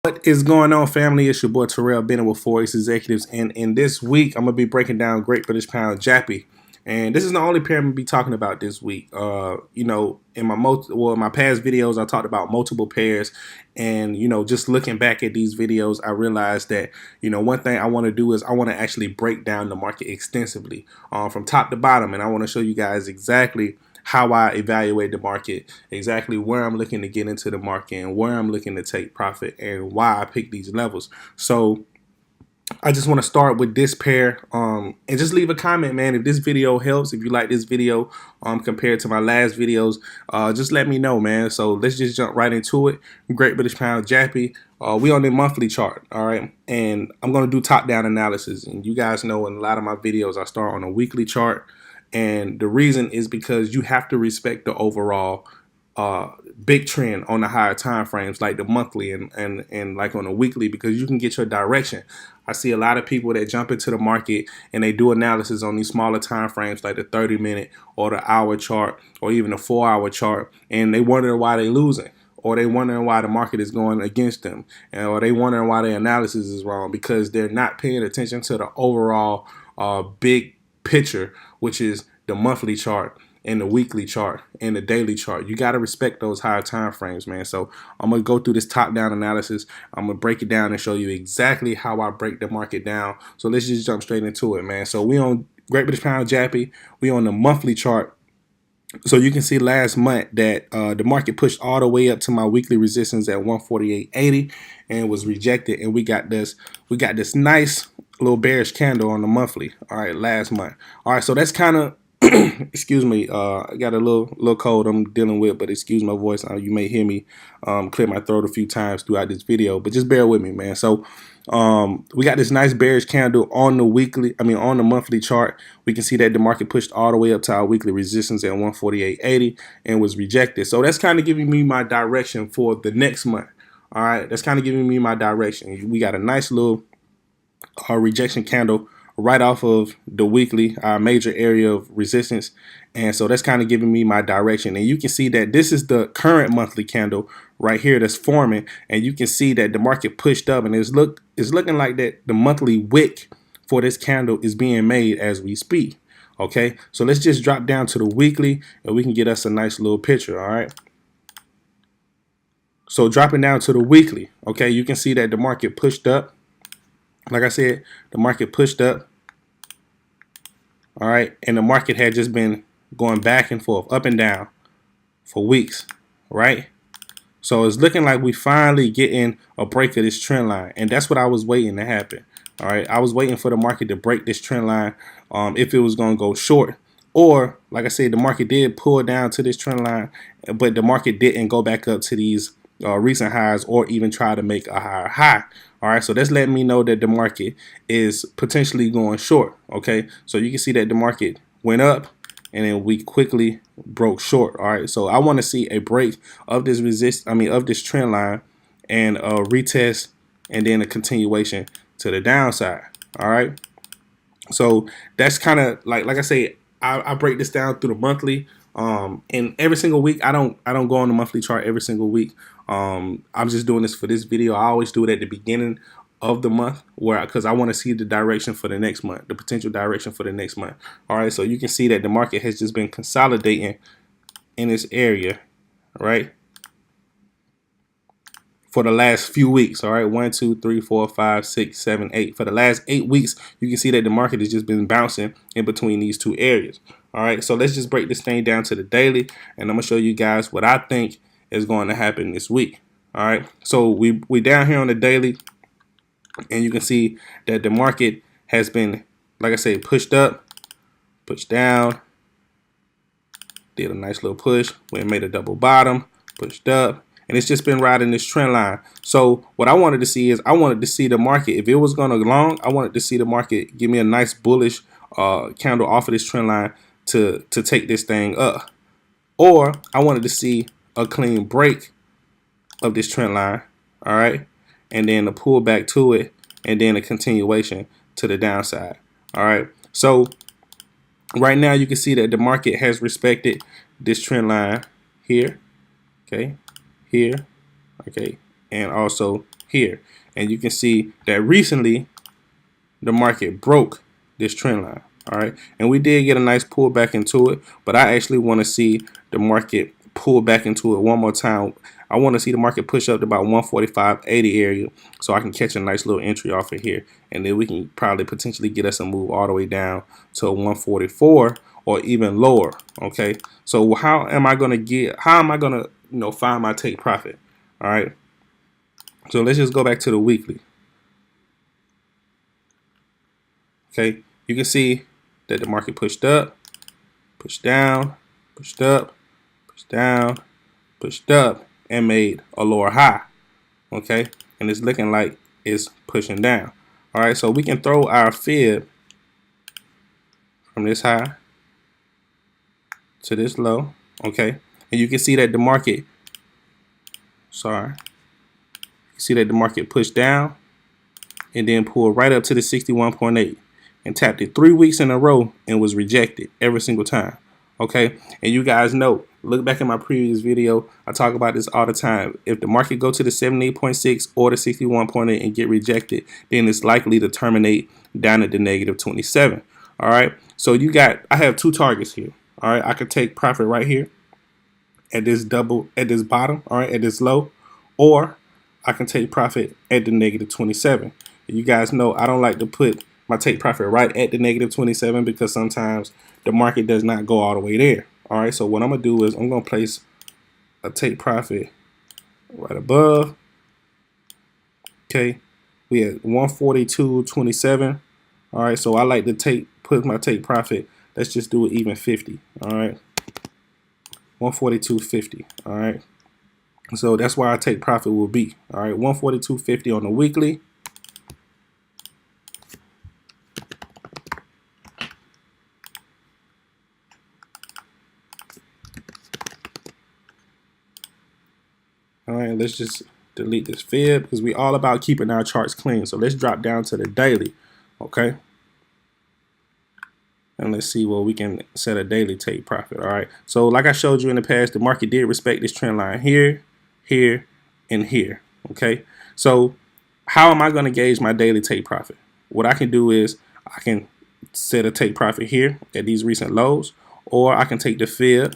What is going on, family? It's your boy Terrell Bennett with Forex Executives, and in this week, I'm gonna be breaking down Great British Pound JPY. And this is the only pair I'm gonna be talking about this week. In my past videos, I talked about multiple pairs, and just looking back at these videos, I realized that one thing I want to do is I want to actually break down the market extensively, from top to bottom, and I want to show you guys exactly how I evaluate the market, exactly where I'm looking to get into the market and where I'm looking to take profit and why I pick these levels. So I just want to start with this pair, and just leave a comment, man, if this video helps, if you like this video compared to my last videos. Just let me know, man. So let's just jump right into it. Great British Pound JPY. We on the monthly chart, all right, and I'm going to do top-down analysis. And you guys know in a lot of my videos I start on a weekly chart. And the reason is because you have to respect the overall big trend on the higher time frames, like the monthly and like on a weekly, because you can get your direction. I see a lot of people that jump into the market and they do analysis on these smaller time frames, like the 30-minute or the hour chart or even the 4-hour chart, and they wonder why they're losing, or they wondering why the market is going against them, or they wondering why their analysis is wrong, because they're not paying attention to the overall big picture, which is the monthly chart and the weekly chart and the daily chart. You got to respect those higher time frames, man. So I'm going to go through this top-down analysis. I'm going to break it down and show you exactly how I break the market down. So let's just jump straight into it, man. So we on Great British Pound JPY. We on the monthly chart. So you can see last month that the market pushed all the way up to my weekly resistance at 148.80 and was rejected, and we got this nice little bearish candle on the monthly, all right, last month. All right, so that's kind of excuse me, I got a little cold I'm dealing with, but excuse my voice. You may hear me clear my throat a few times throughout this video, but just bear with me, man. So we got this nice bearish candle on the monthly chart. We can see that the market pushed all the way up to our weekly resistance at 148.80 and was rejected. So that's kind of giving me my direction for the next month. All right, that's kind of giving me my direction. We got a nice little rejection candle right off of the weekly major area of resistance, and so that's kind of giving me my direction. And you can see that this is the current monthly candle right here that's forming, and you can see that the market pushed up, and it's looking like that the monthly wick for this candle is being made as we speak. Okay, so let's just drop down to the weekly and we can get us a nice little picture. All right, so dropping down to the weekly, okay, you can see that the market pushed up. Like I said, the market pushed up, all right, and the market had just been going back and forth, up and down for weeks, right? So it's looking like we finally getting a break of this trend line, and that's what I was waiting to happen. All right, I was waiting for the market to break this trend line if it was going to go short, or like I said, the market did pull down to this trend line, but the market didn't go back up to these recent highs or even try to make a higher high. All right, so that's letting me know that the market is potentially going short. Okay, so you can see that the market went up and then we quickly broke short. All right, so I want to see a break of this of this trend line, and a retest, and then a continuation to the downside. All right, so that's kind of like I say, I break this down through the monthly. And every single week, I don't go on the monthly chart every single week. I'm just doing this for this video. I always do it at the beginning of the month, because I want to see the direction for the next month, the potential direction for the next month. All right, so you can see that the market has just been consolidating in this area, right, for the last few weeks. All right, 1, 2, 3, 4, 5, 6, 7, 8. For the last 8 weeks, you can see that the market has just been bouncing in between these two areas. All right, so let's just break this thing down to the daily, and I'm gonna show you guys what I think is going to happen this week. All right, so we down here on the daily, and you can see that the market has been, like I say, pushed up, pushed down, did a nice little push, we made a double bottom, pushed up, and it's just been riding this trend line. So what I wanted to see is, I wanted to see the market, if it was going to long, I wanted to see the market give me a nice bullish candle off of this trend line to take this thing up, or I wanted to see a clean break of this trend line, all right, and then a pull back to it, and then a continuation to the downside. All right, so right now you can see that the market has respected this trend line here, okay, here, okay, and also here. And you can see that recently the market broke this trend line. All right, and we did get a nice pullback into it, but I actually want to see the market pull back into it one more time. I want to see the market push up to about 145.80 area so I can catch a nice little entry off of here, and then we can probably potentially get us a move all the way down to 144 or even lower. Okay, so how am I gonna find my take profit? All right, so let's just go back to the weekly. Okay, you can see that the market pushed up, pushed down, pushed up, pushed down, pushed up, and made a lower high. Okay, and it's looking like it's pushing down. All right, so we can throw our fib from this high to this low. Okay, and you can see that the market, pushed down and then pulled right up to the 61.8 and tapped it 3 weeks in a row and was rejected every single time. Okay, and you guys know, look back in my previous video, I talk about this all the time. If the market go to the 78.6 or the 61.8 and get rejected, then it's likely to terminate down at the -27. All right, so I have two targets here. All right, I could take profit right here at this bottom, all right, at this low, or I can take profit at the -27. You guys know I don't like to put my take profit right at the -27 because sometimes the market does not go all the way there. All right, so what I'm gonna do is I'm gonna place a take profit right above. Okay, we at 142.27. All right, so I like to put my take profit. Let's just do it even 50. All right, 142.50. All right, so that's where our take profit will be. All right, 142.50 on the weekly. All right, let's just delete this fib because we're all about keeping our charts clean. So let's drop down to the daily, okay? And let's see where we can set a daily take profit. All right, so like I showed you in the past, the market did respect this trend line here, here, and here, okay? So how am I going to gauge my daily take profit? What I can do is I can set a take profit here at these recent lows, or I can take the fib,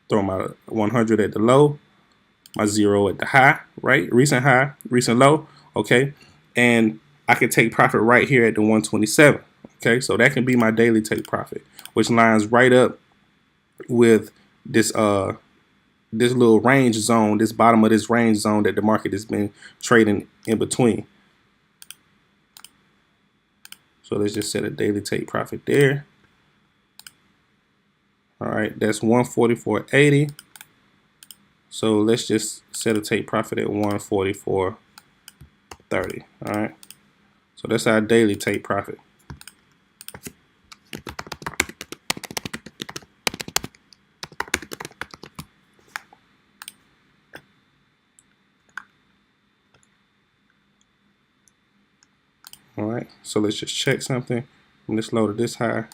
throw my 100 at the low, my 0 at the high, right? Recent high, recent low, okay? And I can take profit right here at the 127, okay? So that can be my daily take profit, which lines right up with this this little range zone, this bottom of this range zone that the market has been trading in between. So let's just set a daily take profit there. All right, that's 144.80. So let's just set a take profit at 144.30. All right, so that's our daily take profit. All right, so let's just check something from this low to this high.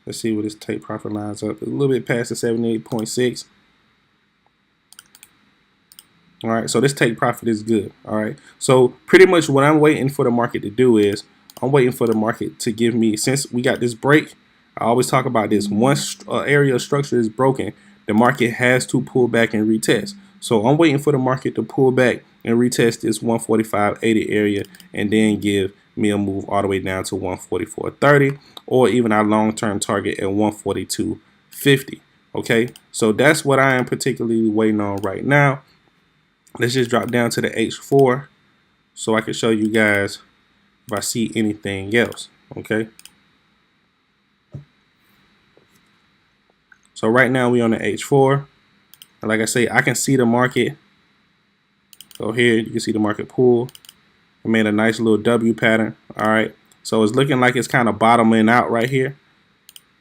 Let's see where this take profit lines up. A little bit past the 78.6. All right, so this take profit is good. All right, so pretty much what I'm waiting for the market to do is I'm waiting for the market to give me, since we got this break, I always talk about this, once area of structure is broken, the market has to pull back and retest. So I'm waiting for the market to pull back and retest this 145.80 area and then give me a move all the way down to 144.30 or even our long-term target at 142.50. Okay, so that's what I am particularly waiting on right now. Let's just drop down to the H4 so I can show you guys if I see anything else. Okay, so right now we on the H4, and like I say, I can see the market go here. You can see the market pull. I made a nice little W pattern. All right, so it's looking like it's kind of bottoming out right here,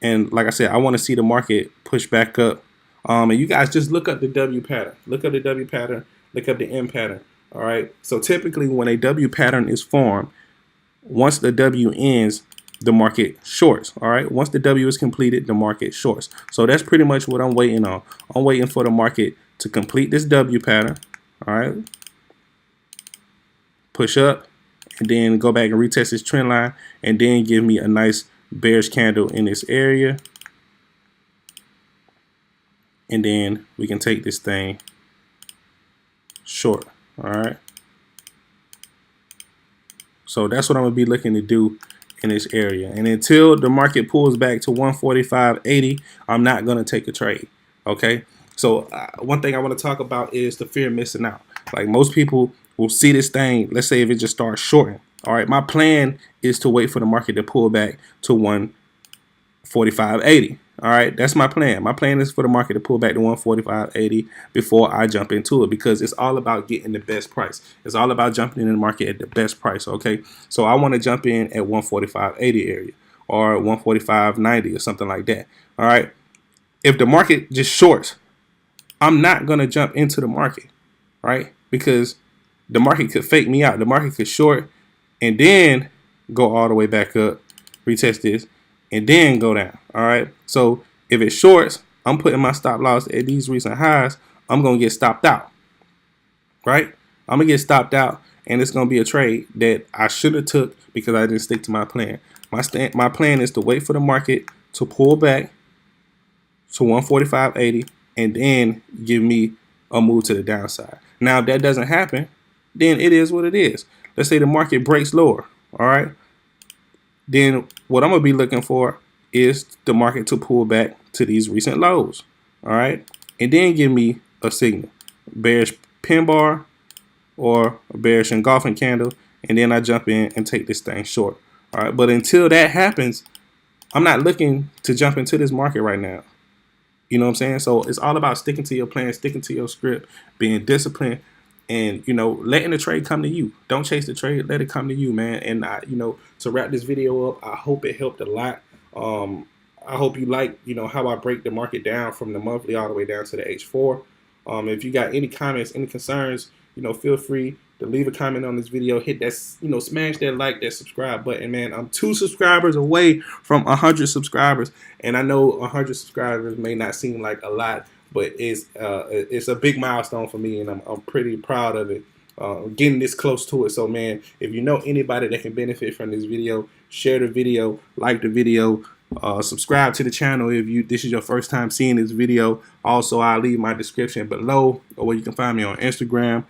and like I said, I want to see the market push back up. And you guys just look up the W pattern. Look up the W pattern. Look up the M pattern. All right, so typically when a W pattern is formed, once the W ends, the market shorts. All right, once the W is completed, the market shorts. So that's pretty much what I'm waiting on. I'm waiting for the market to complete this W pattern. All right, push up, and then go back and retest this trend line, and then give me a nice bearish candle in this area. And then we can take this thing short. All right. So that's what I'm gonna be looking to do in this area. And until the market pulls back to 145.80, I'm not gonna take a trade. Okay. So one thing I want to talk about is the fear of missing out. Like, most people will see this thing. Let's say if it just starts shorting. All right. My plan is to wait for the market to pull back to 145.80. All right, that's my plan. My plan is for the market to pull back to 145.80 before I jump into it, because it's all about getting the best price. It's all about jumping in the market at the best price. Okay, so I want to jump in at 145.80 area or 145.90 or something like that. All right, if the market just shorts, I'm not gonna jump into the market, right? Because the market could fake me out. The market could short and then go all the way back up, retest this, and then go down. All right. So if it shorts, I'm putting my stop loss at these recent highs. I'm gonna get stopped out. Right. I'm gonna get stopped out, and it's gonna be a trade that I should have took because I didn't stick to my plan. My plan is to wait for the market to pull back to 145.80 and then give me a move to the downside. Now, if that doesn't happen, then it is what it is. Let's say the market breaks lower. All right. Then what I'm gonna be looking for is the market to pull back to these recent lows. All right, and then give me a signal, bearish pin bar or a bearish engulfing candle, and then I jump in and take this thing short. All right, but until that happens, I'm not looking to jump into this market right now. You know what I'm saying? So it's all about sticking to your plan, sticking to your script, being disciplined, and, you know, letting the trade come to you. Don't chase the trade, let it come to you, man. And you know, to wrap this video up, I hope it helped a lot. I hope you like, you know, how I break the market down from the monthly all the way down to the H4. If you got any comments, any concerns, you know, feel free to leave a comment on this video. Hit that, you know, smash that like, that subscribe button, man. I'm 2 subscribers away from 100 subscribers, and I know 100 subscribers may not seem like a lot, but it's a big milestone for me, and I'm pretty proud of it. Getting this close to it. So, man, if you know anybody that can benefit from this video, share the video, like the video, subscribe to the channel if this is your first time seeing this video. Also, I'll leave my description below, or where you can find me on Instagram.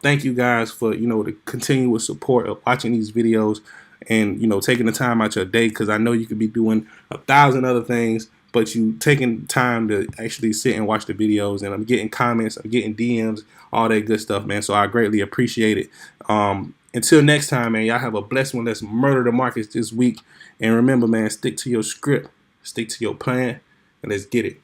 Thank you guys for, you know, the continuous support of watching these videos, and, you know, taking the time out your day, because I know you could be doing 1,000 other things, but you taking time to actually sit and watch the videos. And I'm getting comments, I'm getting DMs, all that good stuff, man. So I greatly appreciate it. Until next time, man, y'all have a blessed one. Let's murder the markets this week. And remember, man, stick to your script, stick to your plan, and let's get it.